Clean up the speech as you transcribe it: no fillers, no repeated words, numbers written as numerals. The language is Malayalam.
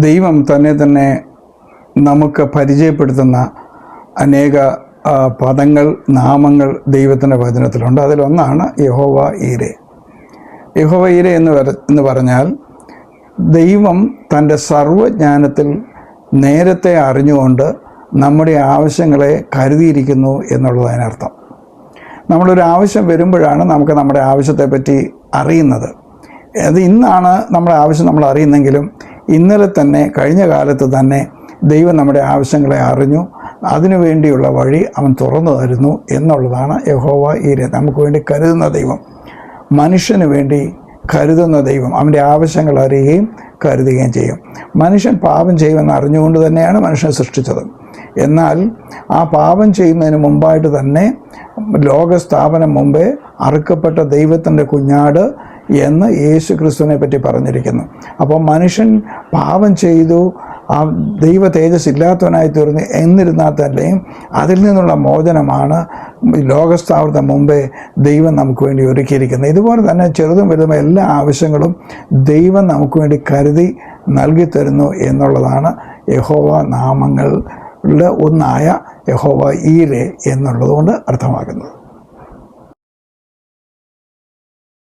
ദൈവം തന്നെ നമുക്ക് പരിചയപ്പെടുത്തുന്ന അനേക പദങ്ങൾ, നാമങ്ങൾ ദൈവത്തിൻ്റെ വചനത്തിലുണ്ട്. അതിലൊന്നാണ് യഹോവ ഈരെ. യഹോവ ഈരെ എന്ന് പറഞ്ഞാൽ ദൈവം തൻ്റെ സർവ്വജ്ഞാനത്തിൽ നേരത്തെ അറിഞ്ഞുകൊണ്ട് നമ്മുടെ ആവശ്യങ്ങളെ കരുതിയിരിക്കുന്നു എന്നുള്ളത് അതിനർത്ഥം. നമ്മളൊരു ആവശ്യം വരുമ്പോഴാണ് നമുക്ക് നമ്മുടെ ആവശ്യത്തെപ്പറ്റി അറിയുന്നത്. അത് ഇന്നാണ് നമ്മുടെ ആവശ്യം നമ്മൾ അറിയുന്നെങ്കിലും ഇന്നലെ തന്നെ, കഴിഞ്ഞ കാലത്ത് തന്നെ ദൈവം നമ്മുടെ ആവശ്യങ്ങളെ അറിഞ്ഞു, അതിനു വേണ്ടിയുള്ള വഴി അവൻ തുറന്നു തരുന്നു എന്നുള്ളതാണ് യഹോവ ഈരെ. നമുക്ക് വേണ്ടി കരുതുന്ന ദൈവം, മനുഷ്യന് വേണ്ടി കരുതുന്ന ദൈവം, അവൻ്റെ ആവശ്യങ്ങൾ അറിയുകയും കരുതുകയും ചെയ്യും. മനുഷ്യൻ പാപം ചെയ്യുമെന്ന് അറിഞ്ഞുകൊണ്ട് തന്നെയാണ് മനുഷ്യനെ സൃഷ്ടിച്ചത്. എന്നാൽ ആ പാപം ചെയ്യുന്നതിന് മുമ്പായിട്ട് തന്നെ, ലോകസ്ഥാപനം മുമ്പേ അറുക്കപ്പെട്ട ദൈവത്തിൻ്റെ കുഞ്ഞാട് എന്ന് യേശു ക്രിസ്തുവിനെ പറ്റി പറഞ്ഞിരിക്കുന്നു. അപ്പോൾ മനുഷ്യൻ പാപം ചെയ്തു, ആ ദൈവ തേജസ് ഇല്ലാത്തവനായി തീർന്നു. എന്നിരുന്നാൽ തന്നെയും അതിൽ നിന്നുള്ള മോചനമാണ് ലോകസ്ഥാപനത്തിന് മുമ്പേ ദൈവം നമുക്ക് വേണ്ടി ഒരുക്കിയിരിക്കുന്നത്. ഇതുപോലെ തന്നെ ചെറുതും വലുതും എല്ലാ ആവശ്യങ്ങളും ദൈവം നമുക്ക് വേണ്ടി കരുതി നൽകി തരുന്നു എന്നുള്ളതാണ് യഹോവ നാമങ്ങളിൽ ഒന്നായ യഹോവ ഈരെ എന്നുള്ളതുകൊണ്ട് അർത്ഥമാക്കുന്നത്.